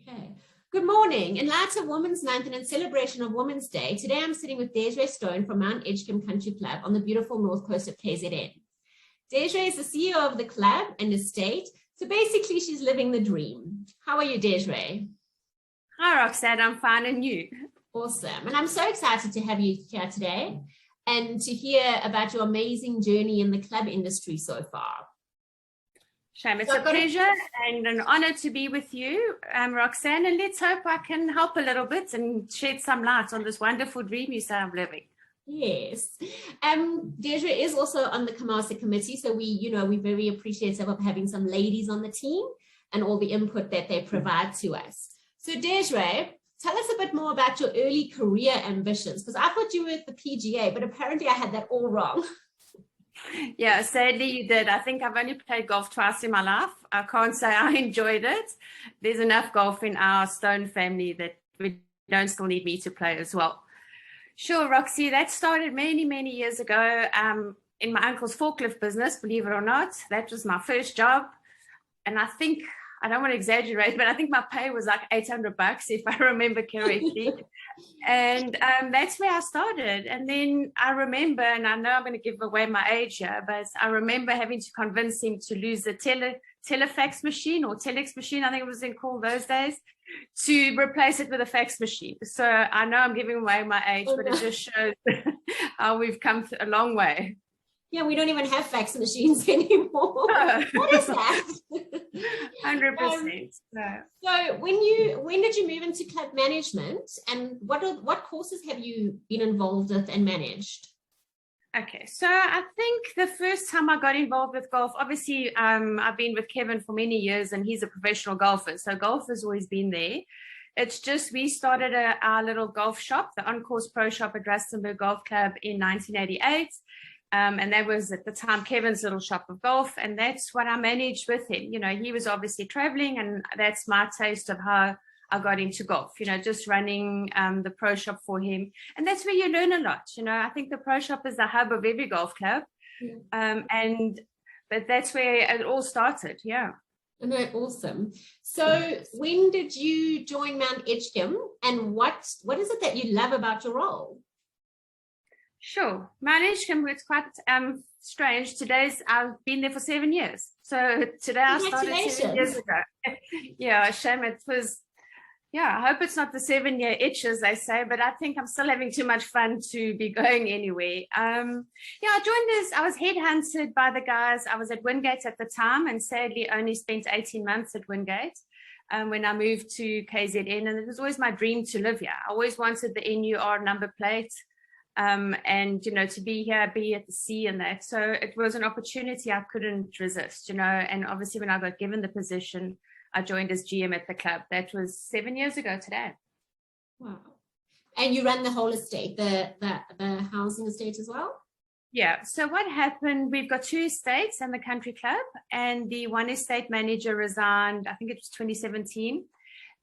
Okay. Good morning. In light of Women's Month and in celebration of Women's Day, today I'm sitting with Desiree Stone from Mount Edgecombe Country Club on the beautiful north coast of KZN. Desiree is the CEO of the club and estate, so basically she's living the dream. How are you, Desiree? Hi, Roxanne. I'm fine, and you? Awesome. And I'm so excited to have you here today and to hear about your amazing journey in the club industry so far. Shame. It's a pleasure and an honor to be with you, Roxanne, and let's hope I can help a little bit and shed some light on this wonderful dream you say I'm living. Yes. Desiree is also on the CMASA committee, so we're very appreciative of having some ladies on the team and all the input that they provide to us. So Desiree, tell us a bit more about your early career ambitions, because I thought you were at the PGA, but apparently I had that all wrong. Yeah, sadly you did. I think I've only played golf twice in my life. I can't say I enjoyed it. There's enough golf in our Stone family that we don't still need me to play as well. Sure, Roxy, that started many, many years ago in my uncle's forklift business, believe it or not. That was my first job. And I don't want to exaggerate, but I think my pay was like $800 if I remember correctly. And that's where I started. And then I remember, and I know I'm going to give away my age here, but I remember having to convince him to lose the telefax machine or telex machine, I think it was called those days, to replace it with a fax machine. So I know I'm giving away my age, but it just shows how we've come a long way. Yeah, we don't even have fax machines anymore. No. What is that? 100%. No. So when did you move into club management, and what courses have you been involved with and managed? Okay, so I think the first time I got involved with golf, obviously I've been with Kevin for many years and he's a professional golfer, so golf has always been there. It's just we started our little golf shop, the On-Course Pro Shop at Rustenburg Golf Club in 1988. And that was at the time Kevin's little shop of golf, and that's what I managed with him. You know, he was obviously traveling, and that's my taste of how I got into golf, just running the pro shop for him. And that's where you learn a lot. I think the pro shop is the hub of every golf club. But that's where it all started. Yeah. No, awesome. So when did you join Mount Edgecombe, and what is it that you love about your role? Sure. Mount Edgecombe, it's quite strange. I've been there for 7 years. So today I started 7 years ago. Yeah, shame it was. Yeah, I hope it's not the 7-year itch, as they say, but I think I'm still having too much fun to be going anywhere. I joined I was headhunted by the guys. I was at Wingate at the time and sadly only spent 18 months at Wingate when I moved to KZN. And it was always my dream to live here. I always wanted the NUR number plate. And, to be here, be at the sea and that. So it was an opportunity I couldn't resist, and obviously when I got given the position, I joined as GM at the club. That was 7 years ago today. Wow. And you run the whole estate, the housing estate as well? Yeah. So what happened, we've got 2 estates and the country club, and the one estate manager resigned, I think it was 2017.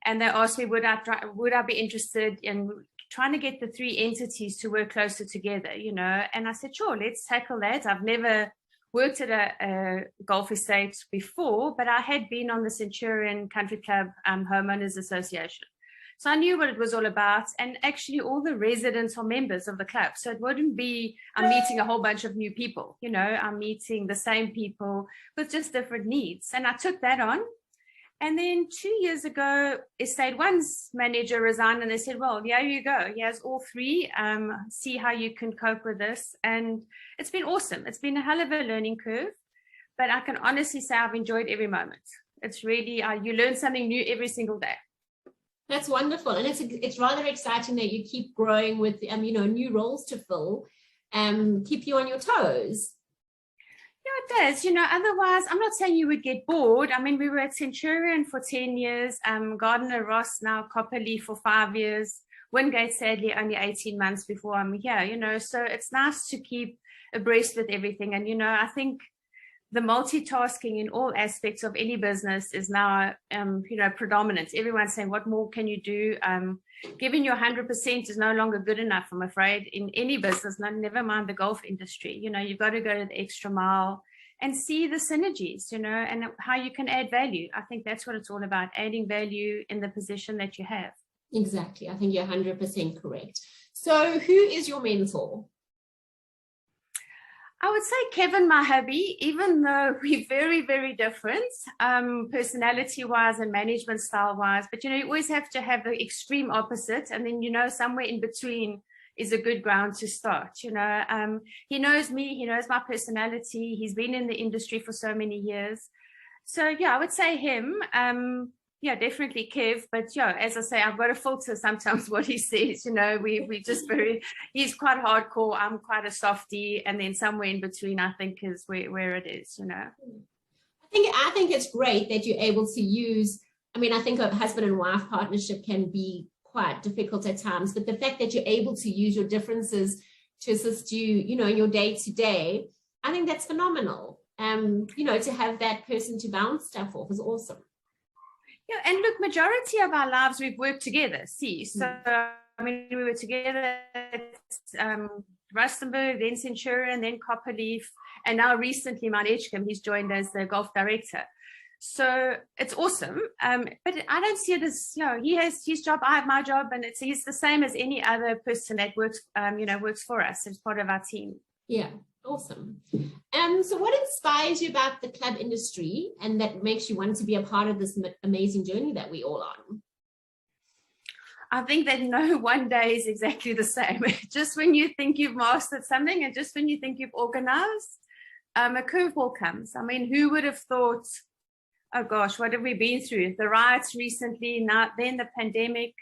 And they asked me, would I be interested in trying to get the 3 entities to work closer together, and I said, sure, let's tackle that. I've never worked at a golf estate before, but I had been on the Centurion Country Club Homeowners Association. So I knew what it was all about, and actually all the residents are members of the club. So it wouldn't be, I'm meeting a whole bunch of new people, I'm meeting the same people with just different needs. And I took that on. And then 2 years ago, Estate One's manager resigned, and they said, well, here you go. Here's all 3. See how you can cope with this. And it's been awesome. It's been a hell of a learning curve, but I can honestly say I've enjoyed every moment. It's really, you learn something new every single day. That's wonderful. And it's rather exciting that you keep growing with, new roles to fill, keep you on your toes. Yeah, it does. Otherwise, I'm not saying you would get bored. I mean, we were at Centurion for 10 years, Gardner Ross, now Copperleaf for 5 years, Wingate, sadly, only 18 months before I'm here, so it's nice to keep abreast with everything. And, I think the multitasking in all aspects of any business is now, predominant. Everyone's saying, what more can you do? Giving your 100% is no longer good enough, I'm afraid, in any business, never mind the golf industry. You've got to go to the extra mile. and see the synergies, and how you can add value. I think that's what it's all about, adding value in the position that you have. Exactly. I think you're 100% correct. So who is your mentor? I would say Kevin, my hubby, even though we're very, very different, personality-wise and management style-wise, but, you always have to have the extreme opposite, and then, somewhere in between is a good ground to start. He knows me, he knows my personality, he's been in the industry for so many years. So, yeah, I would say him. Yeah, definitely Kev, but yeah, as I say, I've got to filter sometimes what he says. We just he's quite hardcore, I'm quite a softie, and then somewhere in between, I think, is where it is. I think it's great that you're able to use, I think a husband and wife partnership can be quite difficult at times, but the fact that you're able to use your differences to assist you, in your day to day, I think that's phenomenal. To have that person to bounce stuff off is awesome. Yeah, and look, majority of our lives we've worked together. So we were together at Rustenburg, then Centurion, then Copperleaf, and now recently Mount Edgecombe, he's joined as the golf director. So it's awesome. But I don't see it as, he has his job, I have my job, and he's the same as any other person that works, works for us as part of our team. Yeah, awesome. So what inspires you about the club industry and that makes you want to be a part of this amazing journey that we're all on? I think that no one day is exactly the same. Just when you think you've mastered something and just when you think you've organized, a curveball comes. Who would have thought, oh gosh, what have we been through? The riots recently, now then the pandemic,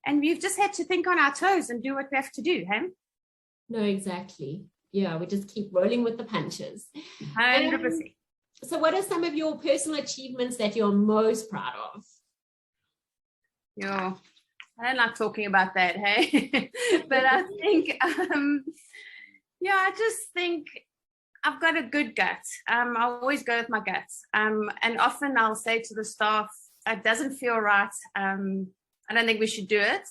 and we've just had to think on our toes and do what we have to do, hey? No, exactly. Yeah, we just keep rolling with the punches. 100%. So what are some of your personal achievements that you're most proud of? Yeah, I don't like talking about that, hey? But I think, I just think I've got a good gut. I always go with my guts. And often I'll say to the staff, it doesn't feel right. I don't think we should do it.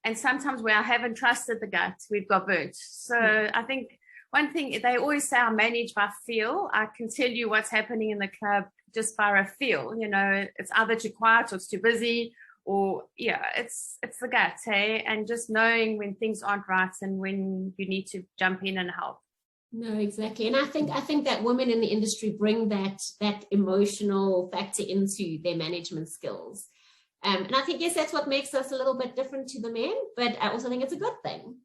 And sometimes where I haven't trusted the gut, we've got burnt. So I think one thing, they always say I manage by feel. I can tell you what's happening in the club just by a feel. It's either too quiet or it's too busy, or it's the gut, hey? And just knowing when things aren't right and when you need to jump in and help. No, exactly. And I think that women in the industry bring that emotional factor into their management skills. And I think, yes, that's what makes us a little bit different to the men, but I also think it's a good thing.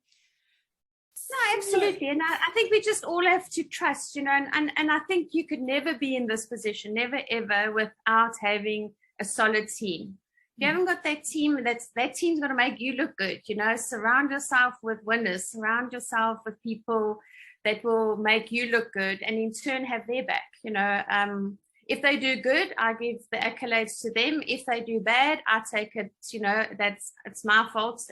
No, absolutely. And I think we just all have to trust, and I think you could never be in this position, never, ever, without having a solid team. If you haven't got that team, that team's going to make you look good. Surround yourself with winners, surround yourself with people that will make you look good and in turn have their back. If they do good, I give the accolades to them. If they do bad, I take it, it's my fault.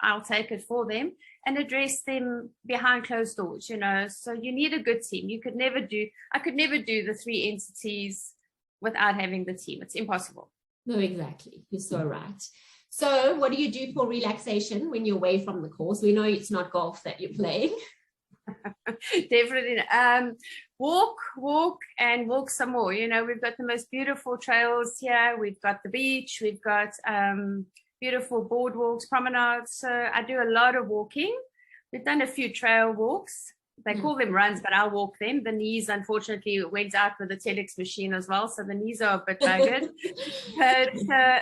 I'll take it for them and address them behind closed doors, So you need a good team. I could never do the three entities without having the team. It's impossible. No, exactly. You're so right. So what do you do for relaxation when you're away from the course? We know it's not golf that you're playing. Definitely. Walk and walk some more. We've got the most beautiful trails here. We've got the beach. We've got beautiful boardwalks, promenades. So I do a lot of walking. We've done a few trail walks. They call them runs, but I'll walk them. The knees, unfortunately, went out with the telex machine as well, so the knees are a bit buggered. But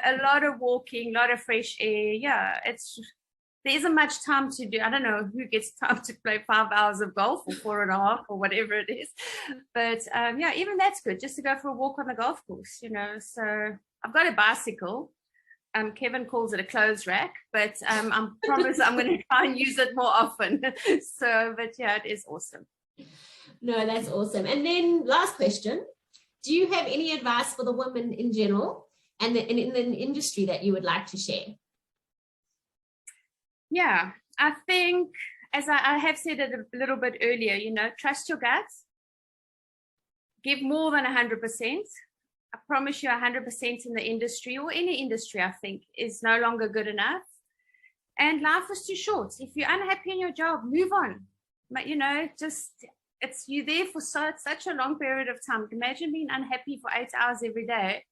a lot of walking, a lot of fresh air. Yeah, there isn't much time to do. I don't know who gets time to play 5 hours of golf or 4.5 or whatever it is. But even that's good, just to go for a walk on the golf course, So I've got a bicycle. Kevin calls it a clothes rack, but I promise I'm going to try and use it more often. But yeah, it is awesome. No, that's awesome. And then last question, do you have any advice for the women in general and in the industry that you would like to share? Yeah, I think, as I have said it a little bit earlier, trust your guts, give more than 100%. I promise you 100% in the industry or any industry, I think, is no longer good enough. And life is too short. If you're unhappy in your job, move on. But, it's you're there for such a long period of time. Imagine being unhappy for 8 hours every day.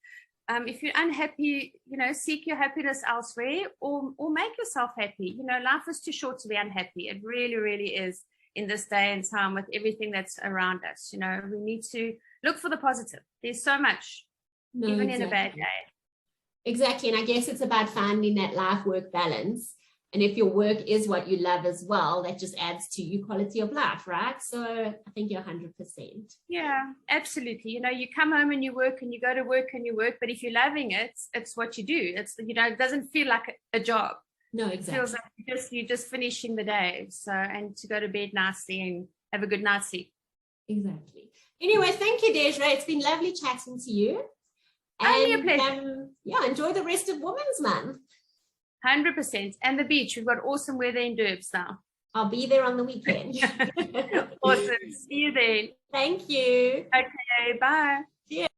If you're unhappy, seek your happiness elsewhere, or make yourself happy. Life is too short to be unhappy. It really, really is in this day and time with everything that's around us. We need to look for the positive. There's so much, even in a bad day. Exactly. And I guess it's about finding that life-work balance. And if your work is what you love as well, that just adds to your quality of life, right? So I think you're 100%. Yeah, absolutely. You come home and you work, and you go to work and you work, but if you're loving it, it's what you do. It's, it doesn't feel like a job. No, exactly. It feels like you're just finishing the day. So, and to go to bed nicely and have a good night's sleep. Exactly. Anyway, thank you, Desiree. It's been lovely chatting to you. Only a pleasure. Enjoy the rest of Women's Month. 100%. And the beach. We've got awesome weather in Durbs now. I'll be there on the weekend. Awesome. See you then. Thank you. Okay, bye. Yeah.